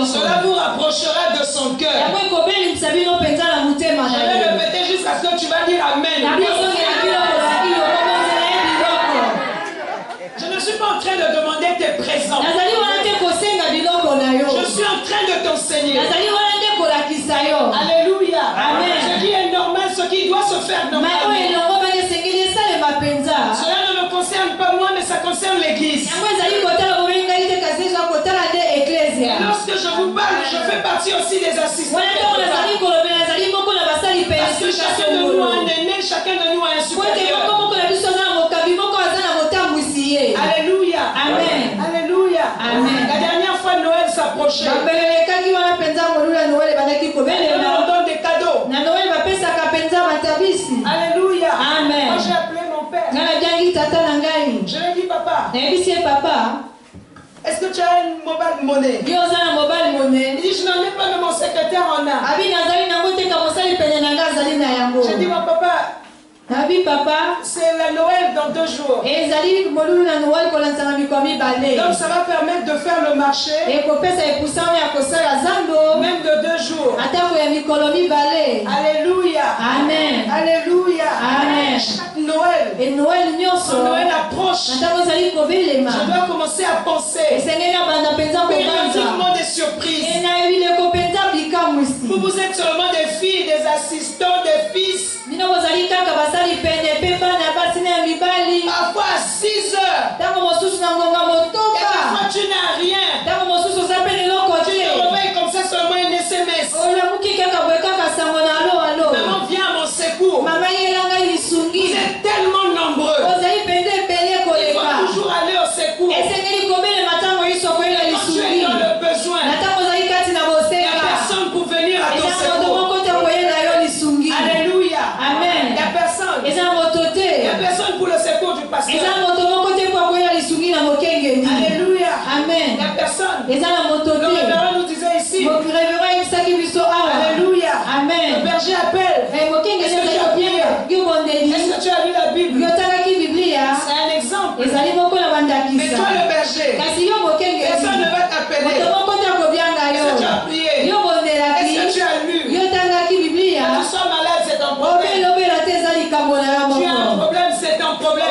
Cela vous rapprochera de son cœur. Je vais répéter jusqu'à ce que tu vas dire Amen. Je ne suis pas en train de demander tes présents. Je suis en train de t'enseigner. Alléluia. Amen. Ce qui est normal, ce qui doit se faire normalement. Cela ne me concerne pas moi, mais ça concerne l'église. Lorsque je vous parle, je fais partie aussi des assistants. Parce que chacun de nous a un aîné, chacun de nous a un supérieur. Alléluia. Amen. Alléluia. Amen. La dernière fois, Noël s'approchait. On leur donne des cadeaux. Alléluia. Amen. Moi, j'ai appelé mon père. Je lui ai dit, papa, est-ce que tu as une mobile monnaie? Il dit, je n'en ai pas, mais mon secrétaire en a. J'ai dit, mon papa, c'est la Noël dans 2 jours. Donc ça va permettre de faire le marché même de 2 jours. Alléluia. Amen. Alléluia. Amen. Chaque Noël, quand Noël approche, je dois commencer à penser périodiquement des surprises. Vous êtes seulement des filles, des assistants, des fils. Parfois à 6 heures. Et parfois tu n'as rien. Tu te réveilles comme ça seulement une SMS. Maman vient à mon secours. Vous êtes tellement nombreux. Il faut toujours aller au secours. Quand tu es dans le besoin, il n'y a personne pour venir à ton secours. Alléluia. Amen. Il n'y a personne. Il n'y a personne pour le secours du pasteur. Alléluia. Amen. Il n'y a personne. Le Le révérend nous disait ici. Alléluia. Amen. Le berger appelle. Est-ce que tu as prié? Est-ce que tu as lu la Bible? C'est un exemple. Mais toi le berger, personne ne va t'appeler. Est-ce que tu as prié? Est-ce que tu as lu? Que tu sois malade, c'est un problème. Tu as un problème, c'est un problème.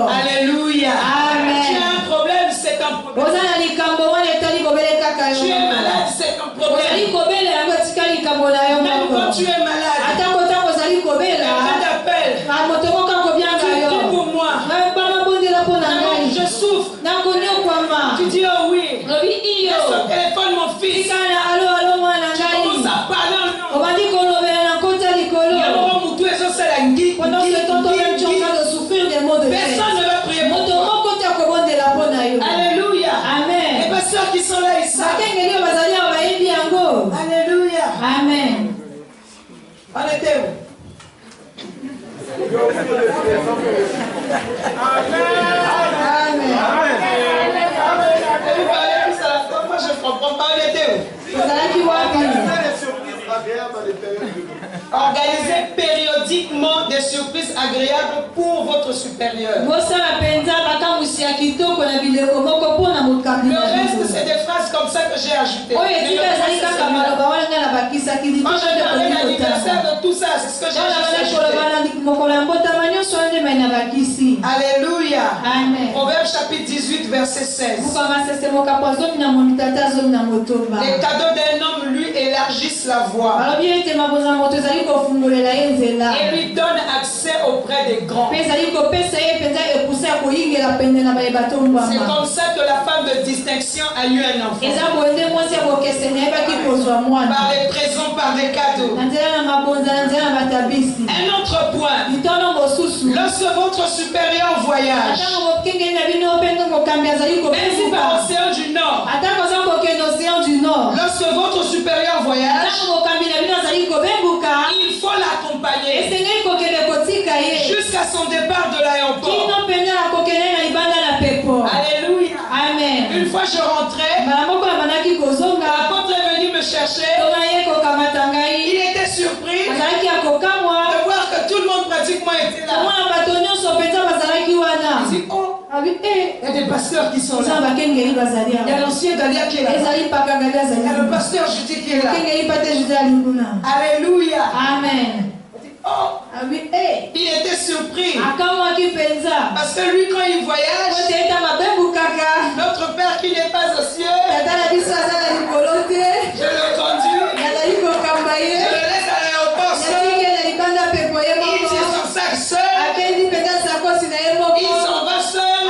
Alléluia. Amen. Tu as un problème, c'est un problème. Tu es malade, c'est un problème. Même quand tu es malade, quelqu'un t'appelle. Tu pries pour moi. Je souffre. Tu dis oh oui. Laisse au téléphone mon fils. Je commence à parler en personne ne va prier pour toi. Alléluia. Amen. Les pasteurs qui sont là, ils savent. Alléluia. Amen. On était où? Amen. Moi je ne comprends pas. On était où? Organisez périodiquement des surprises agréables pour votre supérieur. Le reste, c'est des phrases comme ça que j'ai ajoutées. Quand je parlais d'anniversaire de tout ça, c'est ce que j'ai ajouté. Alléluia. Proverbe chapitre 18, verset 16. Les cadeaux d'un homme lui élargissent la voie et lui donnent accès auprès des grands. C'est comme ça que la femme de distinction a eu un enfant. Par les présents, par les cadeaux. Un autre point. Lorsque votre supérieur voyage, même si par l'océan du Nord, lorsque votre supérieur voyage, il faut l'accompagner jusqu'à son départ de l'aéroport. Alléluia. Amen. Une fois je rentrais, l'apôtre est venu me chercher. Il était surpris de voir que tout le monde pratiquement était là. Il dit, oh, Il y a des pasteurs qui sont là. Il y a l'ancien Galia qui est là. Il y a le pasteur Juti qui est là. Alléluia. Amen. Oh, il était surpris. Parce que lui, quand il voyage, notre Père qui n'est pas aux cieux, je le conduis, je le laisse à l'aéroport seul. Il tire son sac seul. Il s'en va seul.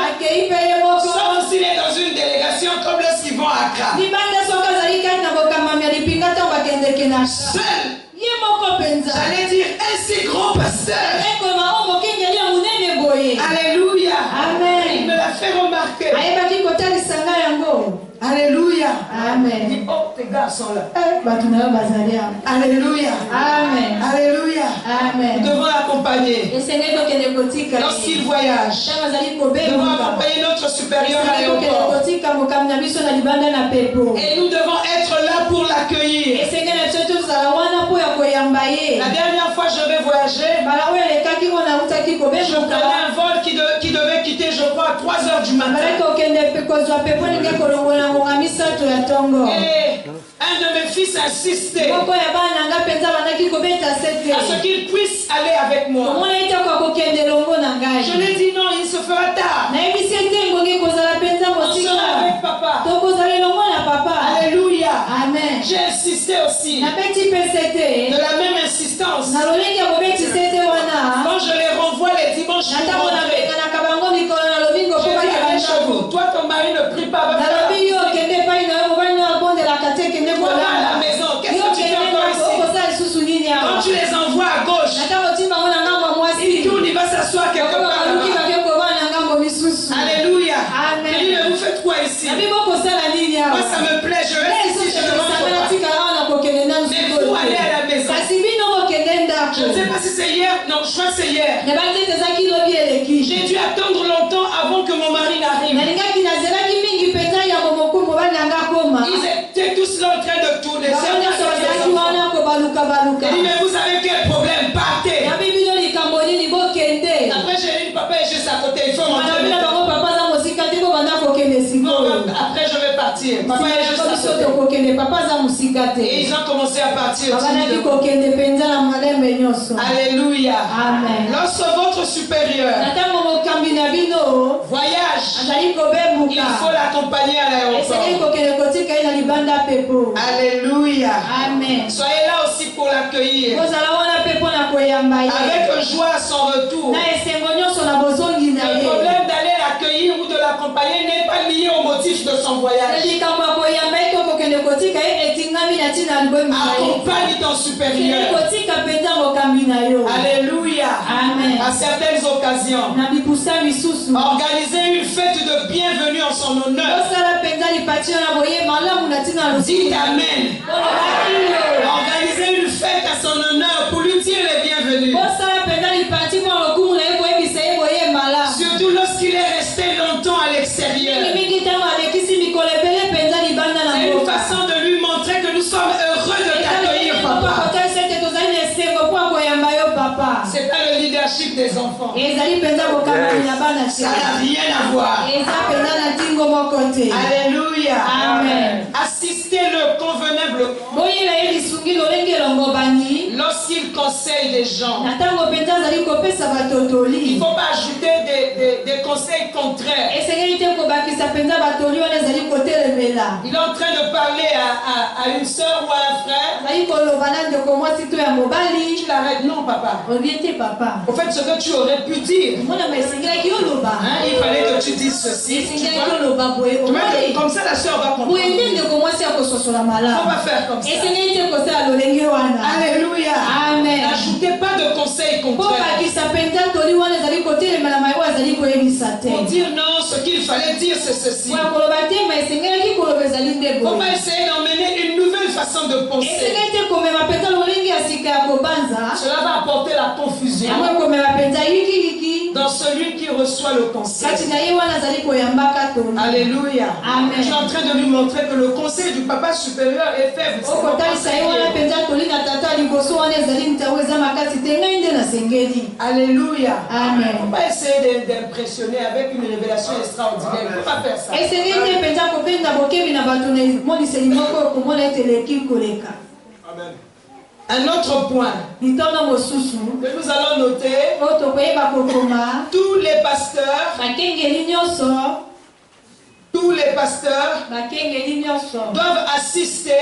Sauf s'il est dans une délégation comme lorsqu'ils vont à Accra. Seul. J'allais dire un si grand pasteur. Alléluia. Amen. Il me l'a fait remarquer. Alléluia. Amen. Il dit, oh, tes gars sont là. Alléluia. Alléluia. Amen. Alléluia. Amen. Nous devons l'accompagner. Lorsqu'il voyage, nous devons accompagner notre supérieur à l'aéroport. Et nous devons être là pour l'accueillir. La dernière fois je vais voyager, je prenais un vol qui devait quitter, je crois, à 3h du matin. Et un de mes fils insistait à ce qu'il puisse aller avec moi. Je lui ai dit non, il se fera tard. On sera avec papa. Alléluia. Amen. J'ai insisté aussi. De la même insistance. Quand je les renvoie les dimanches, je dis chez vous. Toi, ton mari ne prie pas. Voilà à la maison. Qu'est-ce que tu fais encore ici? Quand tu les envoies à gauche, il tourne, il va s'asseoir quelque part. Alléluia. Amen. Il dit, mais vous faites quoi ici? Moi, ça me plaît. Je reste ici, je ne rentre pas. Mais vous allez à la maison. Je ne sais pas si c'est hier. Non, je crois que c'est hier. J'ai dû attendre longtemps avant que mon mari n'arrive. Ils étaient tous là en train de tourner. Il dit, mais vous avez quel problème? Partez. Après, j'ai dit, papa est juste à côté. Il faut rentrer. Après, je vais partir. Papa est juste à côté. Et ils ont commencé à partir. Alléluia. Amen. Lorsque votre supérieur voyage, il faut l'accompagner à l'aéroport. Alléluia. Amen. Soyez là aussi pour l'accueillir. Avec joie à son retour. Le problème d'aller l'accueillir ou de l'accompagner n'est pas lié au motif de son voyage. Accompagne ton supérieur. Alléluia. Amen. À certaines occasions, organisez une fête de bienvenue en son honneur. Dites Amen. Organisez une fête à son honneur pour lui dire les bienvenus. Surtout lorsqu'il est resté longtemps à l'extérieur. C'est une façon de lui montrer que nous sommes heureux de t'accueillir, papa. C'est pas le leadership des enfants. Ça n'a rien à voir. Alléluia. Amen. Assistez-le convenablement. Lorsqu'il conseille des gens, il ne faut pas ajouter des conseils contraires. Il est en train de parler à une soeur ou à un frère. Tu l'arrêtes, non papa. Au fait, ce que tu aurais pu dire, il fallait que tu dises ceci. Comme ça la soeur va comprendre. Il ne faut pas faire comme ça. Alléluia. Amen. N'ajoutez pas de conseils contraires. Pour dire non, ce qu'il fallait dire c'est ceci. On va essayer d'emmener une nouvelle façon de penser. Cela va apporter la confusion dans celui qui qui reçoit le conseil. Alléluia. Amen. Je suis en train de lui montrer que le conseil du papa supérieur est faible. Alléluia. Amen. Il ne faut pas essayer d'impressionner avec une révélation extraordinaire. Il ne faut pas faire ça. Amen. Un autre point que nous allons noter, tous les pasteurs doivent assister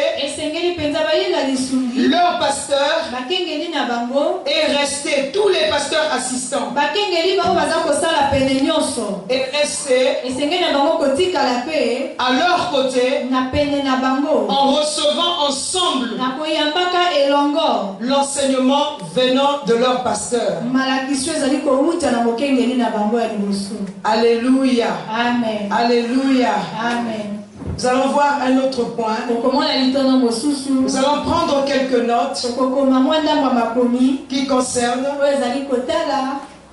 leur pasteur et rester, tous les pasteurs assistants, et rester à leur côté en recevant ensemble l'enseignement venant de leur pasteur. Alléluia. Amen. Alléluia. Amen. Nous allons voir un autre point. Nous allons prendre quelques notes qui concernent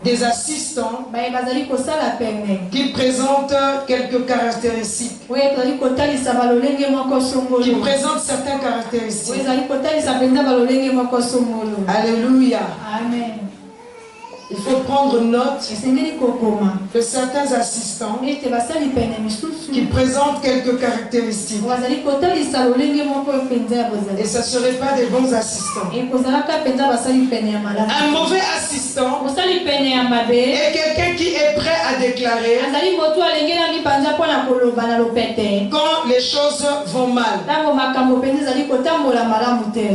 des assistants qui présentent quelques caractéristiques. Qui présentent certaines caractéristiques. Alléluia. Amen. Il faut prendre note de certains assistants qui présentent quelques caractéristiques. Et ce ne seraient pas des bons assistants. Un mauvais assistant est quelqu'un qui est prêt à déclarer quand les choses vont mal.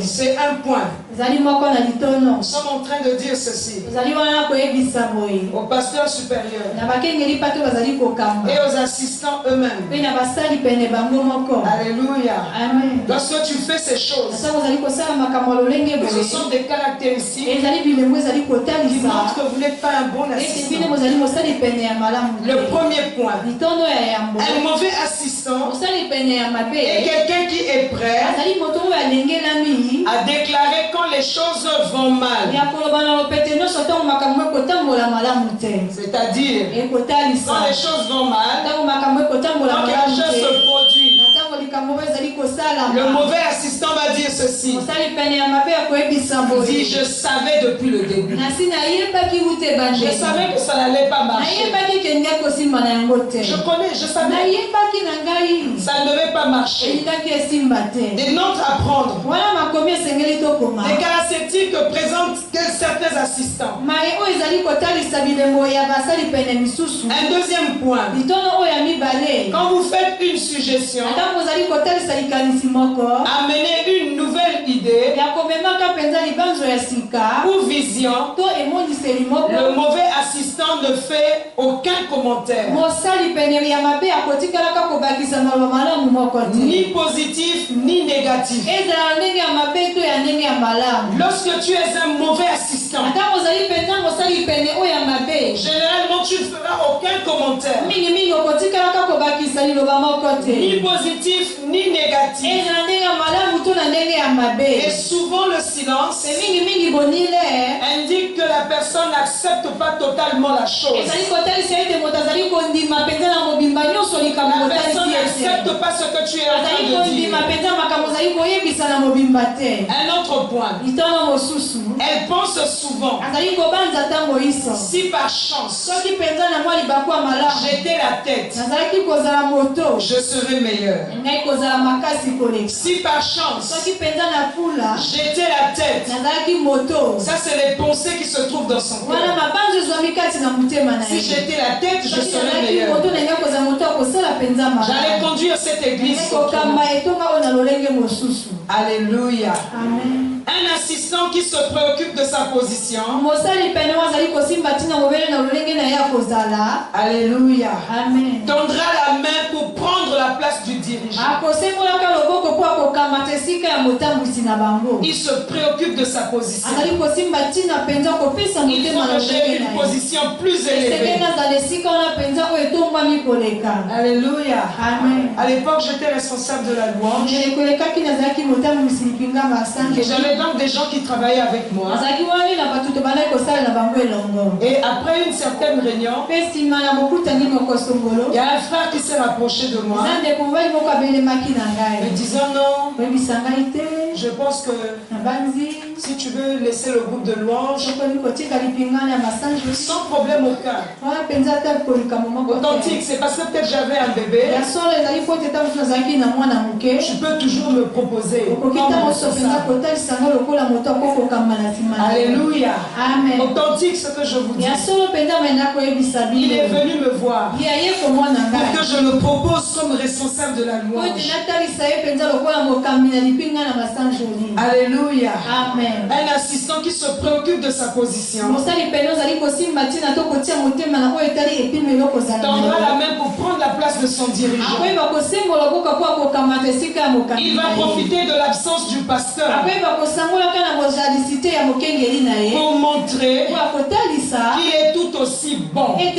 C'est un point. Nous sommes en train de dire ceci aux pasteurs supérieurs et aux assistants eux-mêmes. Alléluia. Amen. Lorsque tu fais ces choses, ce sont des caractéristiques qui montrent que vous n'êtes pas un bon assistant. Le premier point, un mauvais assistant est quelqu'un qui est prêt à déclarer quand les choses vont mal. C'est-à-dire, quand les choses vont mal, quand quelque chose se produit, le mauvais assistant va dire ceci. Il dit, je savais depuis le début. Je savais que ça n'allait pas marcher. Je connais, je savais. Ça ne devait pas marcher. Des notes à prendre. Des caractéristiques que présentent certains assistants. Un deuxième point. Quand vous faites une suggestion, amenez une nouvelle idée ou vision, le mauvais assistant ne fait aucun commentaire. Ni positif, ni négatif. Lorsque tu es un mauvais assistant, généralement tu ne feras aucun commentaire. Ni positif, ni négatif. Et souvent le silence indique que la personne n'accepte pas totalement la chose. La personne n'accepte pas ce que tu es en train de dire. Un autre point. Elle pense souvent, si par chance j'étais la tête, je serais meilleur. Si par chance j'étais la tête, ça c'est les pensées qui se trouvent dans son cœur. Si j'étais la tête, je serais meilleur. J'allais conduire cette église. Alléluia. Amen. Un assistant qui se préoccupe de sa position. Alléluia. Amen. Tendra la main pour prendre la place du dirigeant. Il se préoccupe de sa position. Il faut que j'ai une position plus élevée. Alléluia. Amen. À l'époque, j'étais responsable de la louange. Et j'avais donc des gens qui travaillaient avec moi. Et après une certaine réunion, il y a un frère qui s'est rapproché de moi, me disant non, je pense que si tu veux laisser le groupe de louange, sans problème aucun. Authentique, c'est parce que peut-être j'avais un bébé. Tu peux toujours me proposer. Alléluia. Amen. Authentique, ce que je vous dis. Il est venu me voir pour que je me propose comme responsable de la louange. Alléluia. Amen. Un assistant qui se préoccupe de sa position tendra la main pour prendre la place de son dirigeant. Il va profiter de l'absence du pasteur pour montrer qu'il est tout aussi bon. Il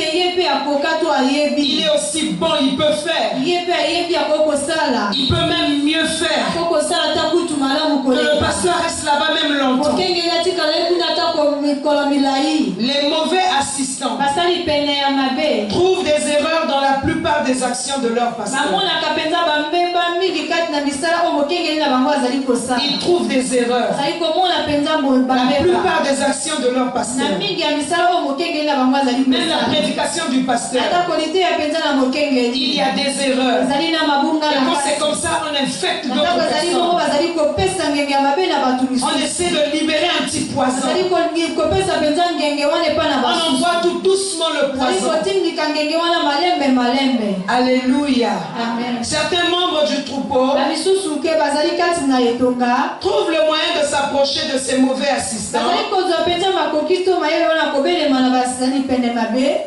est aussi bon, il peut faire. Il peut même mieux faire. Que le pasteur reste là-bas même longtemps. Les mauvais assistants trouvent des erreurs dans la plupart des actions de leur pasteur. Ils trouvent des erreurs. La plupart des actions de leur pasteur. Même la prédication du pasteur. Il y a des erreurs. Et quand c'est comme ça, on infecte d'autres personnes. On essaie de libérer un petit poison. On envoie tout doucement le poison. Alléluia. Amen. Certains membres du troupeau trouvent le moyen de s'approcher de ces mauvais assistants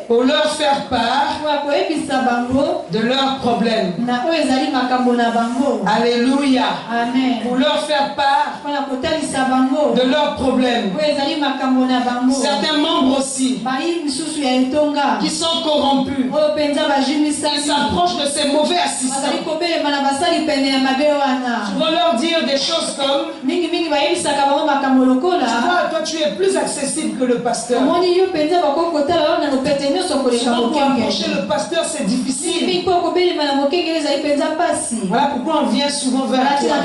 pour leur faire part de leurs problèmes. Alléluia. Amen. Pour leur faire part de leurs problèmes. Certains membres aussi qui sont corrompus, ils s'approchent de ces mauvais assistants. Ils vont leur dire des choses comme: tu vois, toi tu es plus accessible que le pasteur. Souvent pour approcher le pasteur c'est difficile. Voilà pourquoi on vient souvent vers toi.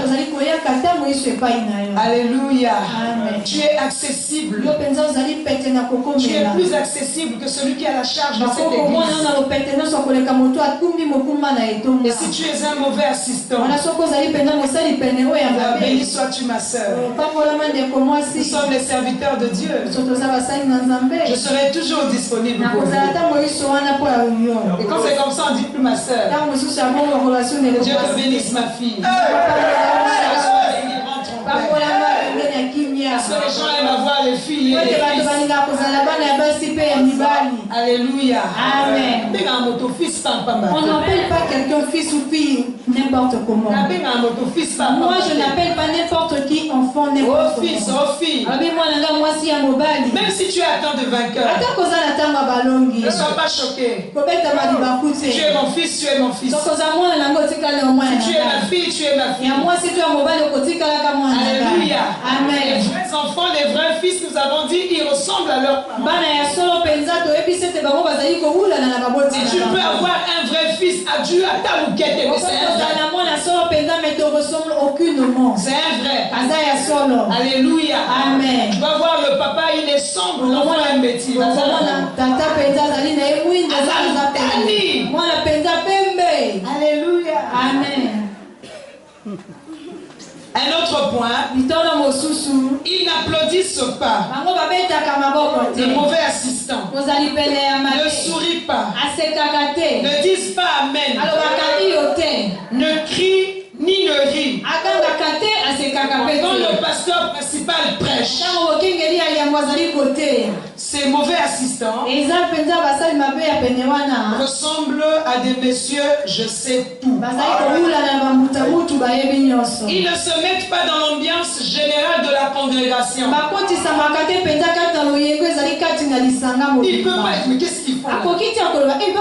Alléluia. Amen. Tu es accessible. Tu es plus accessible que celui qui a la charge de cette église. Et si tu es un mauvais assistant, béni sois-tu ma soeur. Nous sommes les serviteurs de Dieu. Je serai toujours disponible pour vous. Et quand c'est comme ça, on dit plus ma soeur. Dieu te bénisse ma fille. Parce que les gens aiment avoir les filles et les fils. Alléluia. Amen. On n'appelle pas quelqu'un fils ou fille n'importe comment. Moi, je n'appelle pas n'importe qui enfant n'importe comment. Fils, fille. Même si tu es à temps de vainqueur, ne sois pas choqué. Si tu es mon fils, tu es mon fils. Si tu es ma fille, tu es ma fille. Alléluia. Amen. Les vrais enfants, les vrais fils, nous avons dit, ils ressemblent à leur parents. Si tu peux avoir un vrai fils à Dieu, à ta mouquette, mais c'est un vrai. C'est un vrai. Alléluia. Amen. Tu vas voir le papa, il est sombre, l'enfant est un métier. Alléluia. Amen. Un autre point, ils n'applaudissent pas. Le mauvais assistant ne sourit pas, ne disent pas amen, ne crie ni ne rit. Quand le pasteur principal prêche, c'est ces mauvais assistants ressemblent à des messieurs, je sais tout. Ils ne se mettent pas dans l'ambiance générale de la congrégation. Ils ne peuvent pas être, mais qu'est-ce qu'ils font? Et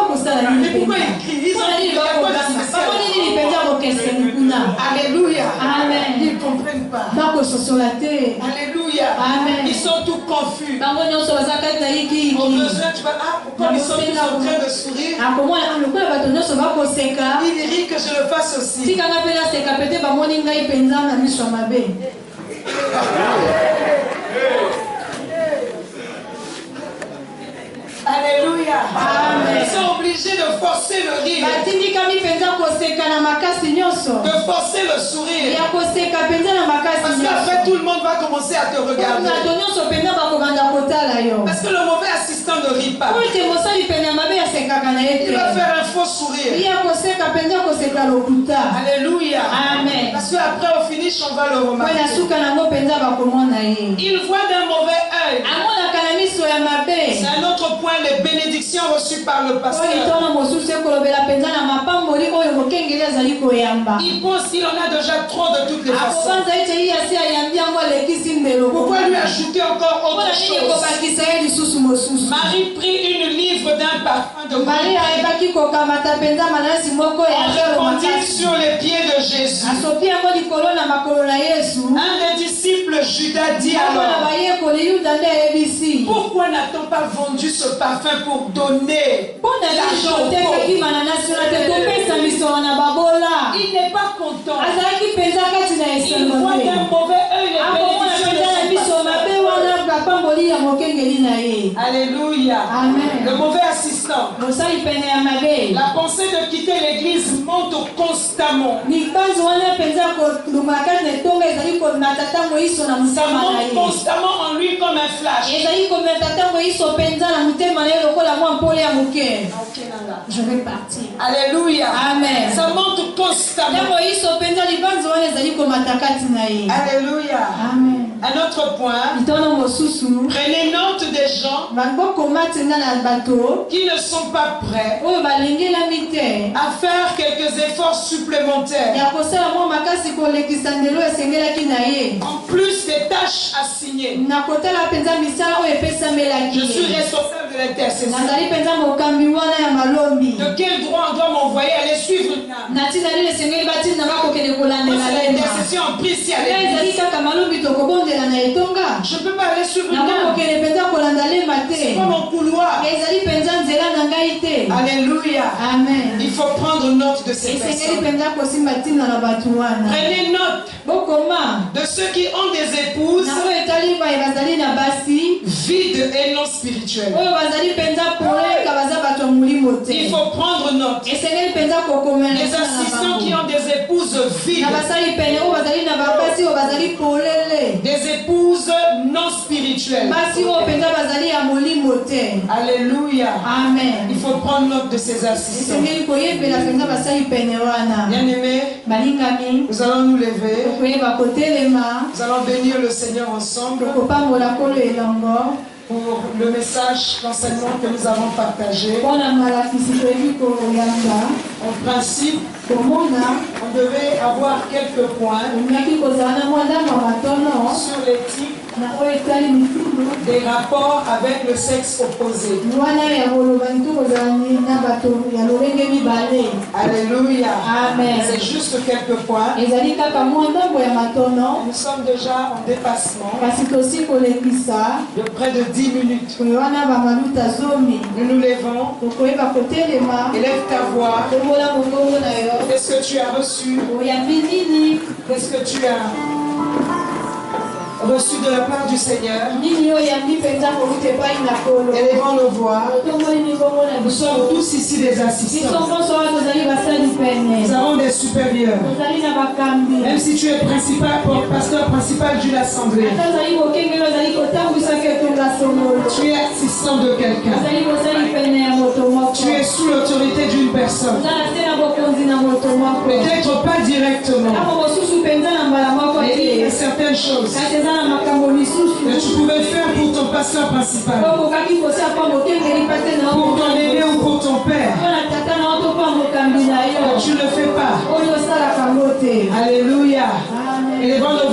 pourquoi ils crient? Ils ont Alléluia. Amen. Ils ne comprennent pas. Alléluia. Amen. Ils sont tout confus. Au besoin, tu vas, pourquoi ils sont tous en train de sourire? Il dit que je le fasse aussi. Alléluia. Amen. Ils sont obligés de forcer le rire. De forcer le sourire. Parce qu'après tout le monde va commencer à te regarder. Parce que le mauvais assistant ne rit pas. Il va faire un faux sourire. Alléluia. Amen. Parce qu'après au finish on va le remarquer. Il voit d'un mauvais œil. C'est un autre point, les bénédictions reçues par le pasteur. Il pense qu'il en a déjà trop de toutes les façons. Pourquoi lui ajouter encore autre chose? Marie prit une livre d'un parfum de goût. On répandit sur les pieds de Jésus. Un des disciples, Judas, dit alors: pourquoi n'a-t-on pas vendu ce parfum pour donner l'argent aux pauvres? Il n'est pas content. Il voit d'un mauvais œil les bénédictions de Alléluia. Amen. Le mauvais assistant. La pensée de quitter l'église monte constamment. Ça monte constamment en lui comme un flash. Je vais partir. Alléluia. Amen. Ça monte constamment. Alléluia. Amen. Un autre point. Prenez note des gens qui ne sont pas prêts à faire quelques efforts supplémentaires. En plus des tâches assignées. Je suis responsable de l'intercession. De quel droit on doit m'envoyer aller suivre une âme? L'intercession en prie si elle est. Je ne peux pas aller suivre une âme. C'est pas mon couloir. Alléluia. Amen. Il faut prendre note de ces personnes. Prenez note de ceux qui ont des épouses vides et non spirituelles. Il faut prendre note des assistants qui ont des épouses vides, des épouses non spirituelles. Alléluia. Amen. Il faut prendre note de ces assistants. Bien-aimés, nous allons nous lever. Nous allons bénir le Seigneur ensemble pour le message, l'enseignement que nous avons partagé. En principe, on devait avoir quelques points sur l'éthique des rapports avec le sexe opposé. Alléluia. Amen. C'est juste quelques points. Nous sommes déjà en dépassement de près de 10 minutes. Nous nous levons. Élève ta voix. Qu'est-ce que tu as reçu? Qu'est-ce que tu as reçu de la part du Seigneur? Élevons nos voix. Nous sommes tous ici des assistants. Nous avons des supérieurs. Même si tu es pasteur principal d'une assemblée, tu es assistant de quelqu'un. Tu es sous l'autorité d'une personne. Peut-être pas directement. Mais il y a certaines choses que tu pouvais faire pour ton pasteur principal, pour ton aîné ou pour ton père, tu ne le fais pas. Alléluia. Et les bandes